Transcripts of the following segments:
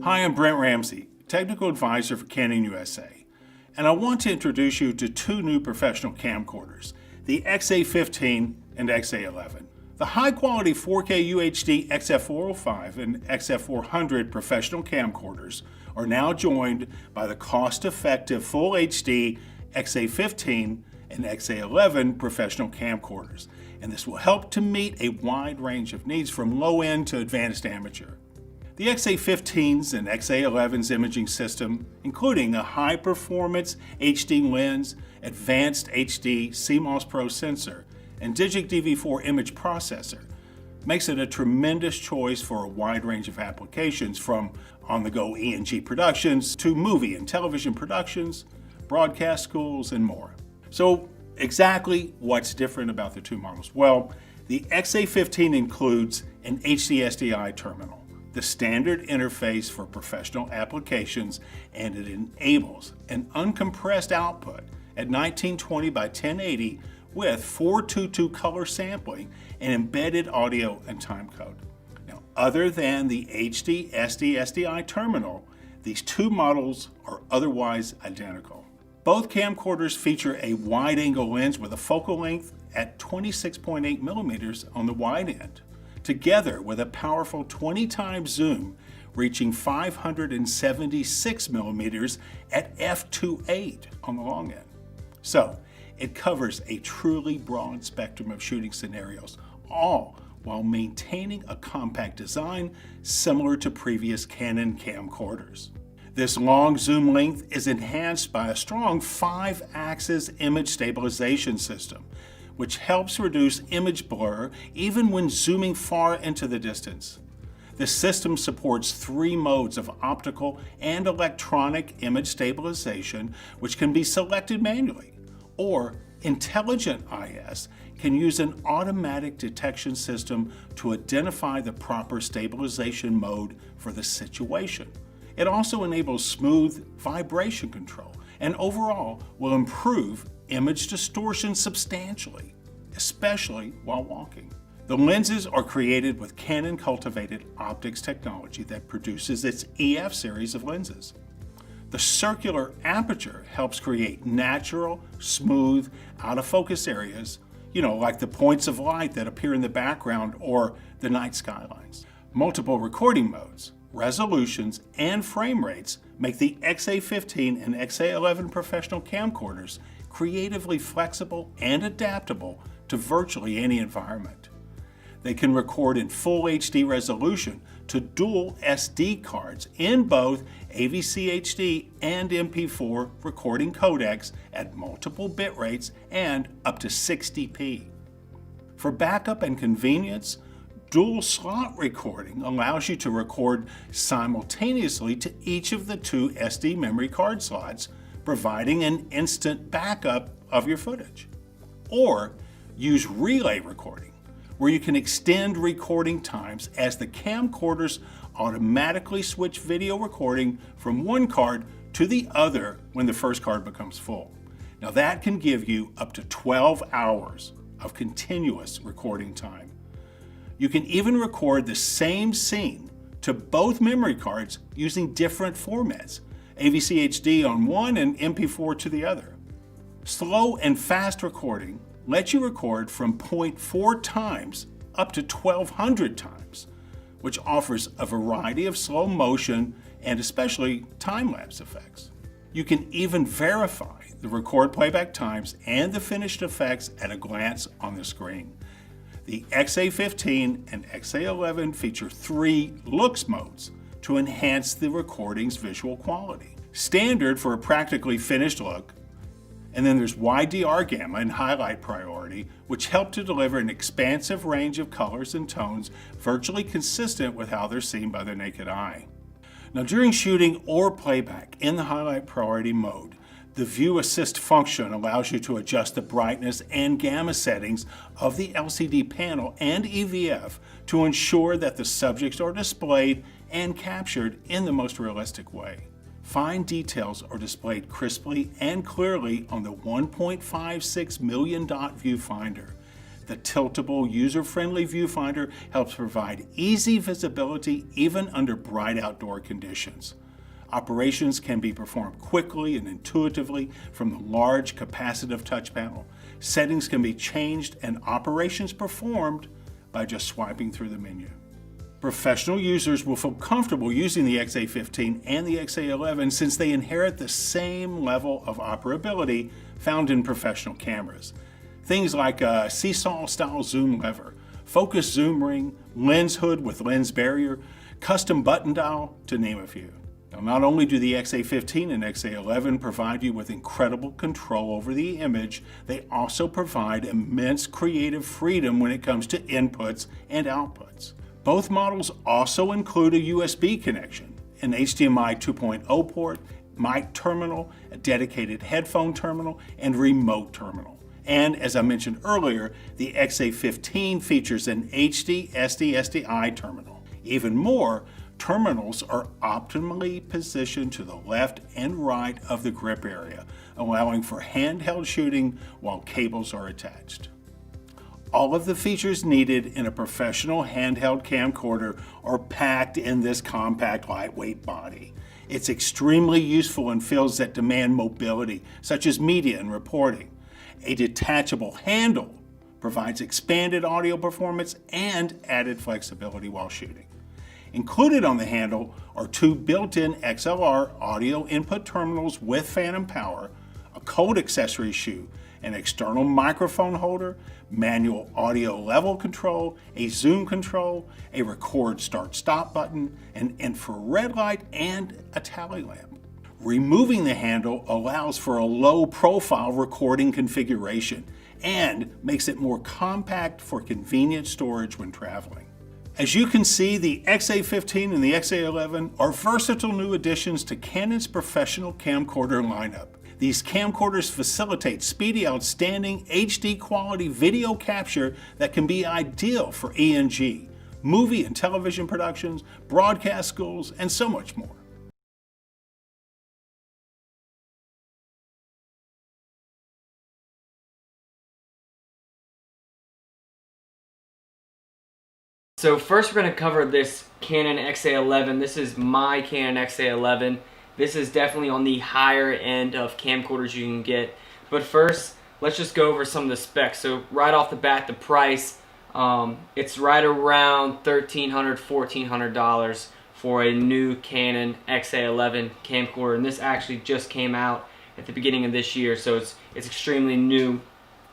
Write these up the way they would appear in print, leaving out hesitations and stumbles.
Hi, I'm Brent Ramsey, Technical Advisor for Canon USA, and I want to introduce you to two new professional camcorders, the XA15 and XA11. The high-quality 4K UHD XF405 and XF400 professional camcorders are now joined by the cost-effective Full HD XA15 and XA11 professional camcorders, and this will help to meet a wide range of needs from low-end to advanced amateur. The XA15's and XA11's imaging system, including a high-performance HD lens, advanced HD CMOS Pro sensor, and DIGIC DV image processor, makes it a tremendous choice for a wide range of applications, from on-the-go E&G productions to movie and television productions, broadcast schools, and more. So exactly what's different about the two models? Well, the XA15 includes an HD SDI terminal, the standard interface for professional applications, and it enables an uncompressed output at 1920 by 1080 with 422 color sampling and embedded audio and timecode. Now, other than the HD SDI terminal, these two models are otherwise identical. Both camcorders feature a wide-angle lens with a focal length at 26.8 millimeters on the wide end, together with a powerful 20 times zoom reaching 576 millimeters at f2.8 on the long end. So it covers a truly broad spectrum of shooting scenarios, all while maintaining a compact design similar to previous Canon camcorders. This long zoom length is enhanced by a strong 5-axis image stabilization system, which helps reduce image blur even when zooming far into the distance. The system supports 3 modes of optical and electronic image stabilization, which can be selected manually, or Intelligent IS can use an automatic detection system to identify the proper stabilization mode for the situation. It also enables smooth vibration control and overall will improve image distortion substantially, especially while walking. The lenses are created with Canon cultivated optics technology that produces its EF series of lenses. The circular aperture helps create natural, smooth, out-of-focus areas, like the points of light that appear in the background or the night skylines. Multiple recording modes, resolutions, and frame rates make the XA15 and XA11 professional camcorders creatively flexible and adaptable to virtually any environment. They can record in full HD resolution to dual SD cards in both AVC HD and MP4 recording codecs at multiple bit rates and up to 60p. For backup and convenience, dual slot recording allows you to record simultaneously to each of the 2 SD memory card slots, providing an instant backup of your footage. Or use relay recording, where you can extend recording times as the camcorders automatically switch video recording from one card to the other when the first card becomes full. Now that can give you up to 12 hours of continuous recording time. You can even record the same scene to both memory cards using different formats, AVC HD on one and MP4 to the other. Slow and fast recording lets you record from 0.4 times up to 1,200 times, which offers a variety of slow motion and especially time-lapse effects. You can even verify the record playback times and the finished effects at a glance on the screen. The XA15 and XA11 feature 3 looks modes to enhance the recording's visual quality. Standard for a practically finished look, and then there's YDR gamma and highlight priority, which help to deliver an expansive range of colors and tones virtually consistent with how they're seen by the naked eye. Now, during shooting or playback in the highlight priority mode, the View Assist function allows you to adjust the brightness and gamma settings of the LCD panel and EVF to ensure that the subjects are displayed and captured in the most realistic way. Fine details are displayed crisply and clearly on the 1.56 million dot viewfinder. The tiltable, user-friendly viewfinder helps provide easy visibility even under bright outdoor conditions. Operations can be performed quickly and intuitively from the large capacitive touch panel. Settings can be changed and operations performed by just swiping through the menu. Professional users will feel comfortable using the XA15 and the XA11 since they inherit the same level of operability found in professional cameras. Things like a seesaw-style zoom lever, focus zoom ring, lens hood with lens barrier, custom button dial, to name a few. Now, not only do the XA15 and XA11 provide you with incredible control over the image, they also provide immense creative freedom when it comes to inputs and outputs. Both models also include a USB connection, an HDMI 2.0 port, mic terminal, a dedicated headphone terminal, and remote terminal. And as I mentioned earlier, the XA15 features an HD SD-SDI terminal. Even more, terminals are optimally positioned to the left and right of the grip area, allowing for handheld shooting while cables are attached. All of the features needed in a professional handheld camcorder are packed in this compact, lightweight body. It's extremely useful in fields that demand mobility, such as media and reporting. A detachable handle provides expanded audio performance and added flexibility while shooting. Included on the handle are two built-in XLR audio input terminals with phantom power, a code accessory shoe, an external microphone holder, manual audio level control, a zoom control, a record start-stop button, an infrared light, and a tally lamp. Removing the handle allows for a low-profile recording configuration and makes it more compact for convenient storage when traveling. As you can see, the XA15 and the XA11 are versatile new additions to Canon's professional camcorder lineup. These camcorders facilitate speedy, outstanding HD quality video capture that can be ideal for ENG, movie and television productions, broadcast schools, and so much more. So first we're going to cover this Canon XA11. This is my Canon XA11. This is definitely on the higher end of camcorders you can get. But first, let's just go over some of the specs. So right off the bat, the price, it's right around $1,300, $1,400 for a new Canon XA11 camcorder. And this actually just came out at the beginning of this year, so it's extremely new.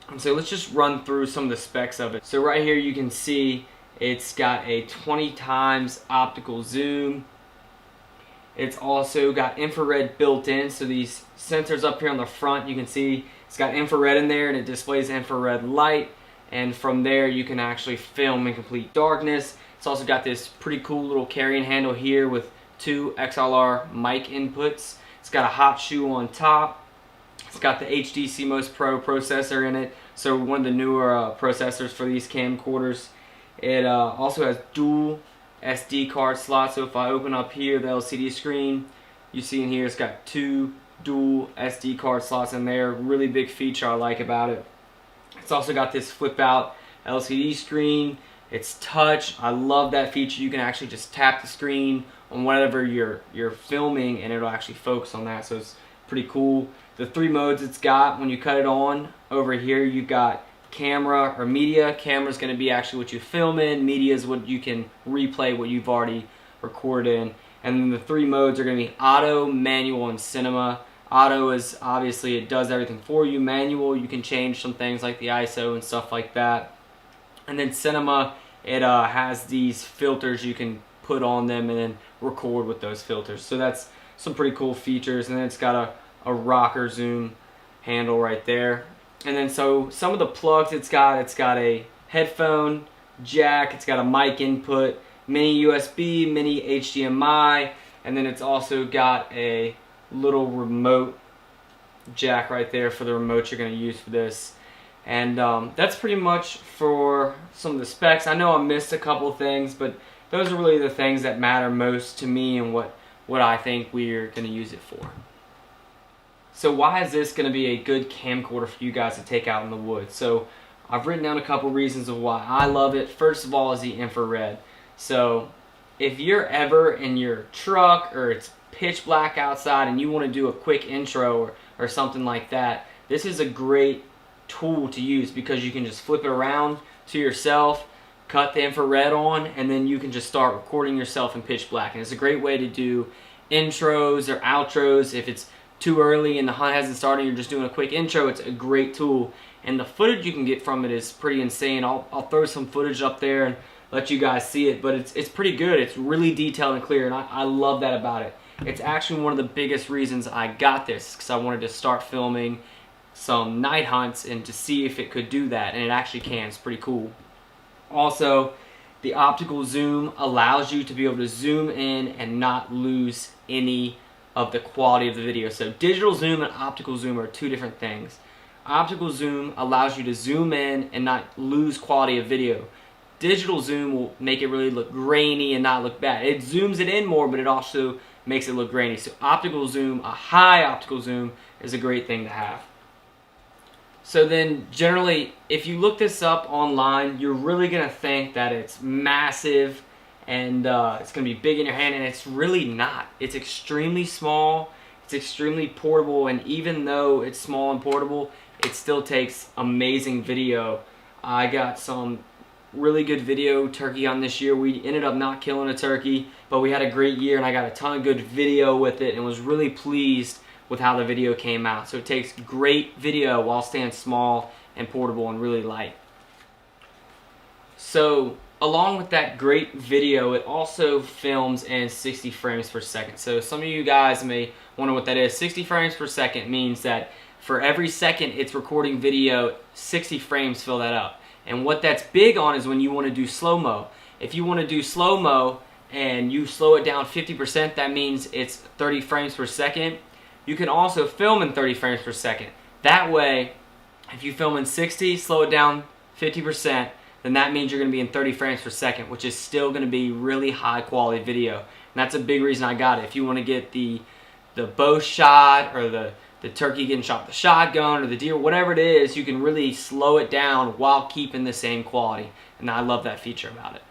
And so let's just run through some of the specs of it. So right here you can see it's got a 20 times optical zoom. It's also got infrared built in, so these sensors up here on the front, you can see it's got infrared in there and it displays infrared light, and from there you can actually film in complete darkness. It's also got this pretty cool little carrying handle here with two XLR mic inputs. It's got a hot shoe on top. It's got the HD CMOS Pro processor in it, so one of the newer processors for these camcorders. It also has dual SD card slots, so if I open up here the LCD screen, you see in here it's got two dual SD card slots in there. Really big feature I like about it. It's also got this flip out LCD screen. It's touch. I love that feature. You can actually just tap the screen on whatever you're filming and it'll actually focus on that, so it's pretty cool. The three modes it's got, when you cut it on, over here you've got camera or media. Camera is going to be actually what you film in. Media is what you can replay what you've already recorded in. And then the three modes are going to be auto, manual, and cinema. Auto is obviously it does everything for you. Manual, you can change some things like the ISO and stuff like that. And then cinema, it has these filters you can put on them and then record with those filters. So that's some pretty cool features. And then it's got a rocker zoom handle right there. And then so some of the plugs it's got a headphone jack, it's got a mic input, mini USB, mini HDMI, and then it's also got a little remote jack right there for the remote you're going to use for this. And that's pretty much for some of the specs. I know I missed a couple things, but those are really the things that matter most to me and what I think we're going to use it for. So why is this going to be a good camcorder for you guys to take out in the woods? So I've written down a couple reasons of why I love it. First of all is the infrared. So if you're ever in your truck or it's pitch black outside and you want to do a quick intro or something like that, this is a great tool to use because you can just flip it around to yourself, cut the infrared on, and then you can just start recording yourself in pitch black. And it's a great way to do intros or outros. If it's too early and the hunt hasn't started, you're just doing a quick intro, it's a great tool. And the footage you can get from it is pretty insane. I'll throw some footage up there and let you guys see it, but it's pretty good. It's really detailed and clear, and I love that about it. It's actually one of the biggest reasons I got this, because I wanted to start filming some night hunts and to see if it could do that, and it actually can. It's pretty cool. Also, the optical zoom allows you to be able to zoom in and not lose any of the quality of the video. So digital zoom and optical zoom are two different things. Optical zoom allows you to zoom in and not lose quality of video. Digital zoom will make it really look grainy and not look bad. It zooms it in more, but it also makes it look grainy. So optical zoom, a high optical zoom, is a great thing to have. So then generally, if you look this up online, you're really going to think that it's massive and it's going to be big in your hand, and it's really not. It's extremely small, it's extremely portable, and even though it's small and portable, it still takes amazing video. I got some really good video turkey on this year. We ended up not killing a turkey, but we had a great year, and I got a ton of good video with it and was really pleased with how the video came out. So it takes great video while staying small and portable and really light. So along with that great video, it also films in 60 frames per second. So some of you guys may wonder what that is. 60 frames per second means that for every second it's recording video, 60 frames fill that up. And what that's big on is when you want to do slow-mo. If you want to do slow-mo and you slow it down 50%, that means it's 30 frames per second. You can also film in 30 frames per second. That way, if you film in 60, slow it down 50%, then that means you're going to be in 30 frames per second, which is still going to be really high quality video. And that's a big reason I got it. If you want to get the bow shot or the turkey getting shot with the shotgun or the deer, whatever it is, you can really slow it down while keeping the same quality. And I love that feature about it.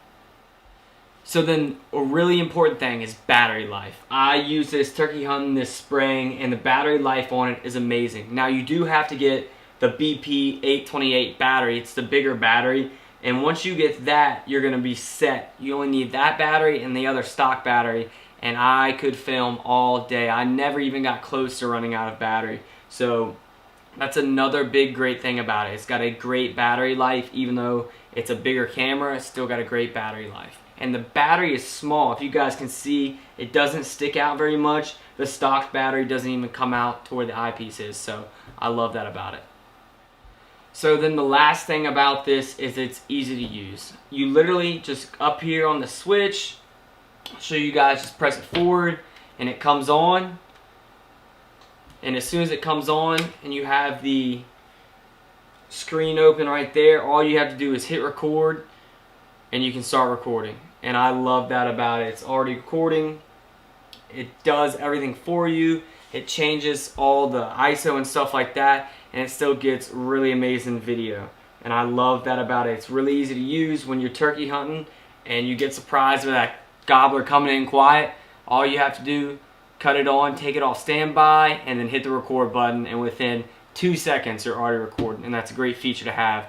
So then a really important thing is battery life. I use this turkey hunting this spring, and the battery life on it is amazing. Now you do have to get the BP 828 battery. It's the bigger battery, and once you get that, you're going to be set. You only need that battery and the other stock battery, and I could film all day. I never even got close to running out of battery. So that's another big great thing about it. It's got a great battery life. Even though it's a bigger camera, it's still got a great battery life. And the battery is small. If you guys can see, it doesn't stick out very much. The stock battery doesn't even come out to where the eyepiece is, so I love that about it. So then the last thing about this is it's easy to use. You literally just up here on the switch, I'll show you guys, just press it forward and it comes on. And as soon as it comes on and you have the screen open right there, all you have to do is hit record and you can start recording. And I love that about it. It's already recording. It does everything for you. It changes all the ISO and stuff like that, and it still gets really amazing video. And I love that about it. It's really easy to use when you're turkey hunting and you get surprised with that gobbler coming in quiet. All you have to do, cut it on, take it off standby, and then hit the record button, and within 2 seconds you're already recording. And that's a great feature to have